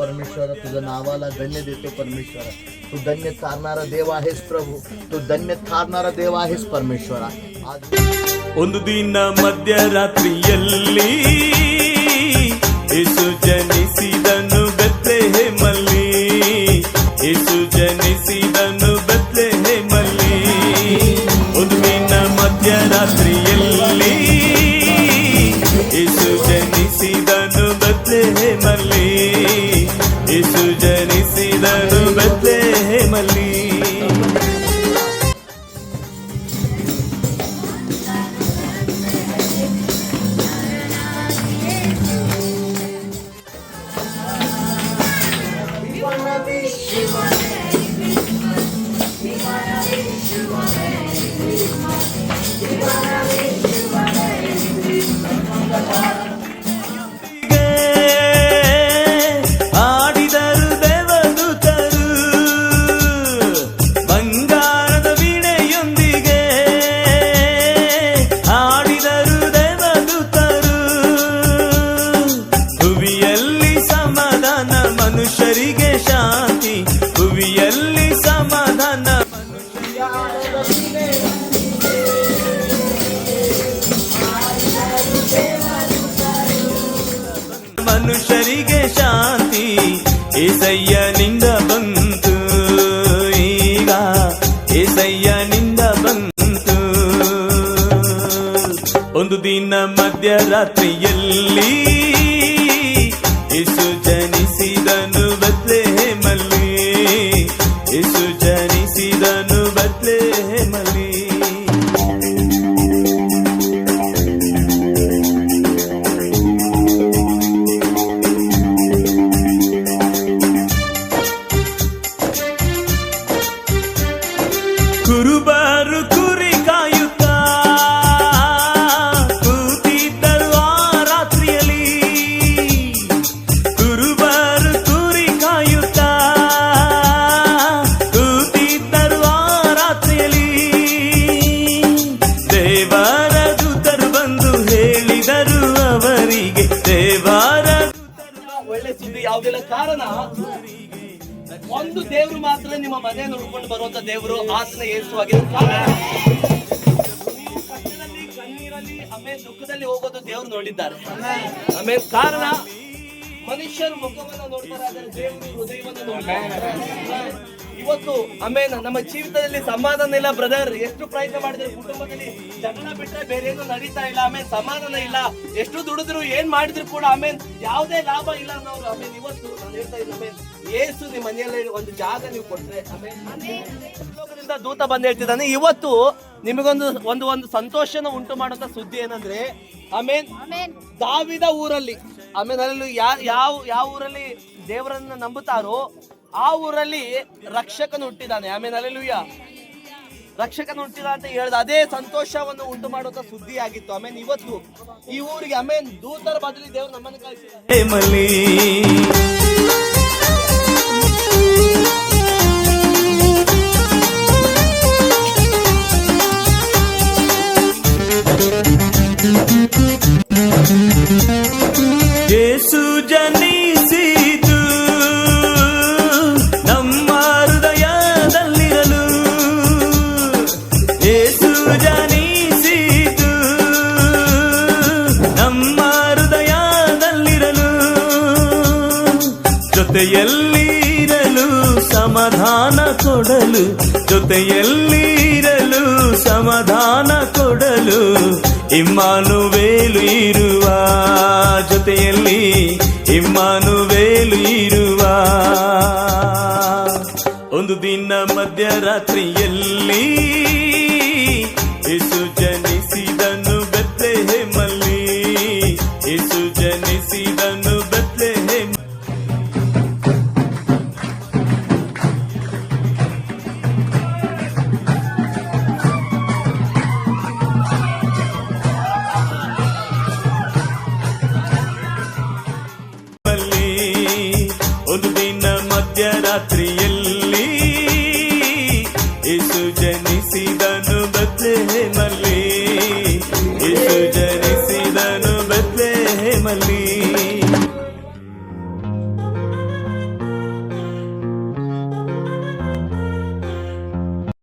परमेश्वर, तुझं नावाला धन्य देतो परमेश्वर. तू धन्य तारणारा देव आहेस प्रभू, तू धन्य तारणारा देव आहेस परमेश्वरा. ಒಂದು ದಿನ ಮಧ್ಯರಾತ್ರಿಯಲ್ಲಿ ಯೇಸು ಜನಿಸಿದನು ಬೆತ್ಲೆಹೇಮಲ್ಲಿ, ಯೇಸು ಜನಿಸಿದನು ಬೆತ್ಲೆಹೇಮಲ್ಲಿ. ಒಂದು ದಿನ ಮಧ್ಯರಾತ್ರಿಯಲ್ಲಿ ಯೇಸು ಜನಿಸಿದನು ಬೆತ್ಲೆಹೇಮಲ್ಲಿ, ಯೇಸು ಜನಿಸಿದನು ಬೆತ್ಲೆಹೇಮಲ್ಲಿ. ಆಡಿದರು ದೇವದೂತರು ಬಂಗಾರದ ವೀಣೆಯೊಂದಿಗೆ, ಆಡಿದರು ದೇವದೂತರು. ಭುವಿಯಲ್ಲಿ ಸಮಾಧಾನ ಮನುಷ್ಯರಿಗೆ ಶಾಂತಿ, ಭುವಿಯಲ್ಲಿ ಸಮಾಧಾನ ಮನುಷ್ಯರಿಗೆ ಶಾಂತಿ. ಏಸಯ್ಯನಿಂದ ಬಂತು, ಈಗ ಏಸಯ್ಯನಿಂದ ಬಂತು. ಒಂದು ದಿನ ಮಧ್ಯರಾತ್ರಿಯಲ್ಲಿ ಯೇಸು ಜನಿಸಿದನು ಬೆತ್ಲೆಹೇಮಲ್ಲಿ, ಯೇಸು ಜನಿಸಿದನು ಬೆತ್ಲೆಹೇಮಲ್ಲಿ. ಕುರುಬರು ಕುರಿ ಕಾಯುತ್ತಾ ಕೂತಿದ್ದರು ಆ ರಾತ್ರಿಯಲ್ಲಿ, ಕುರುಬರು ಕುರಿ ಕಾಯುತ್ತಾ ಕೂತಿದ್ದರು ಆ ರಾತ್ರಿಯಲ್ಲಿ. ದೇವರ ದೂತರು ಬಂದು ಹೇಳಿದರು ಅವರಿಗೆ, ದೇವರ ಒಳ್ಳೆ ಸುದ್ದಿ ಯಾವುದಿಲ್ಲ. ಕಾರಣ ಒಂದು ದೇವರು ಮಾತ್ರ ನಿಮ್ಮ ಮನೆ ನೋಡ್ಕೊಂಡು ಬರುವಂತ ದೇವರು ಆತನ ಯೇಸುವಾಗಿರೋ ಕಾರಣ. ಕಷ್ಟದಲ್ಲಿ, ಕಣ್ಣೀರಲ್ಲಿ, ಆಮೇಲೆ ದುಃಖದಲ್ಲಿ ಹೋಗೋದು ದೇವರು ನೋಡಿದ್ದಾರೆ. ಆಮೇಲೆ ಕಾರಣ ಮನುಷ್ಯರು ಮುಖವನ್ನು ನೋಡ್ತಾರೆ, ಆದರೆ ದೇವರು ಹೃದಯವನ್ನು ನೋಡ್ತಾರೆ. ಇವತ್ತು ಆಮೇಲೆ ನಮ್ಮ ಜೀವಿತದಲ್ಲಿ ಸಮಾಧಾನ ಇಲ್ಲ ಬ್ರದರ್. ಎಷ್ಟು ಪ್ರಯತ್ನ ಮಾಡಿದ್ರೆ ಕುಟುಂಬದಲ್ಲಿ ಜಗಳ ಬಿಟ್ರೆ ಬೇರೆ ಏನು ನಡೀತಾ ಇಲ್ಲ. ಆಮೇಲೆ ಸಮಾಧಾನ ಇಲ್ಲ. ಎಷ್ಟು ದುಡಿದ್ರು ಏನ್ ಮಾಡಿದ್ರು ಕೂಡ ಆಮೇಲೆ ಯಾವುದೇ ಲಾಭ ಇಲ್ಲ ಅನ್ನೋರು. ಆಮೇಲೆ ಇವತ್ತು ನಾನು ಹೇಳ್ತಾ ಇದ್ದೀನಿ, ಯೇಸು ನಿಮ್ಮ ಮನೆಯಲ್ಲಿ ಒಂದು ಜಾಗ ನೀವು ಕೊಟ್ರೆ ಲೋಕದಿಂದ ದೂತ ಬಂದು ಹೇಳ್ತಿದ್ದಾನೆ. ಇವತ್ತು ನಿಮಗೊಂದು ಒಂದು ಒಂದು ಸಂತೋಷನ ಉಂಟು ಮಾಡುವಂತ ಸುದ್ದಿ ಏನಂದ್ರೆ, ಆಮೇನ್ ದಾವಿದ ಊರಲ್ಲಿ, ಆಮೇಲೆ ಅಲ್ಲಿ ಯಾವ ಊರಲ್ಲಿ ದೇವರನ್ನ ನಂಬುತ್ತಾರೋ ಆ ಊರಲ್ಲಿ ರಕ್ಷಕನು ಹುಟ್ಟಿದ್ದಾನೆ. ಆಮೇಲೆ ಅಲ್ಲೆಲೂಯಾ, ರಕ್ಷಕನು ಹುಟ್ಟಿದ ಅಂತ ಹೇಳಿದ ಅದೇ ಸಂತೋಷವನ್ನು ಉಂಟು ಮಾಡುವಂತ ಸುದ್ದಿ ಆಗಿತ್ತು. ಆಮೇಲೆ ಇವತ್ತು ಈ ಊರಿಗೆ ಆಮೇಲೆ ದೂತರ ಬದಲಿ ದೇವರು ನಮ್ಮನ್ನು ಕಳಿಸಿದ್ದಾರೆ. ಯೇಸು ಜನಿಸಿತು ನಮ್ಮ ಹೃದಯದಲ್ಲಿರಲು, ಯೇಸು ಜನಿಸಿತು ನಮ್ಮ ಹೃದಯದಲ್ಲಿರಲು. ಜೊತೆಯಲ್ಲಿರಲು ಸಮಾಧಾನ ಕೊಡಲು, ಜೊತೆಯಲ್ಲಿರಲು ಸಮಾಧಾನ ಕೊಡಲು ಇಮ್ಮಾನುವೇಲು ಇರುವ, ಜೊತೆಯಲ್ಲಿ ಇಮ್ಮಾನುವೇಲು ಇರುವ. ಒಂದು ದಿನ ಮಧ್ಯರಾತ್ರಿಯಲ್ಲಿ ಯೇಸು ಜನಿಸಿದನು ಬೆತ್ಲೆಹೇಮಲ್ಲಿ, ಯೇಸು ಜನಿಸಿದನು ಬೆತ್ಲೆಹೇಮ. ಒಂದು ದಿನ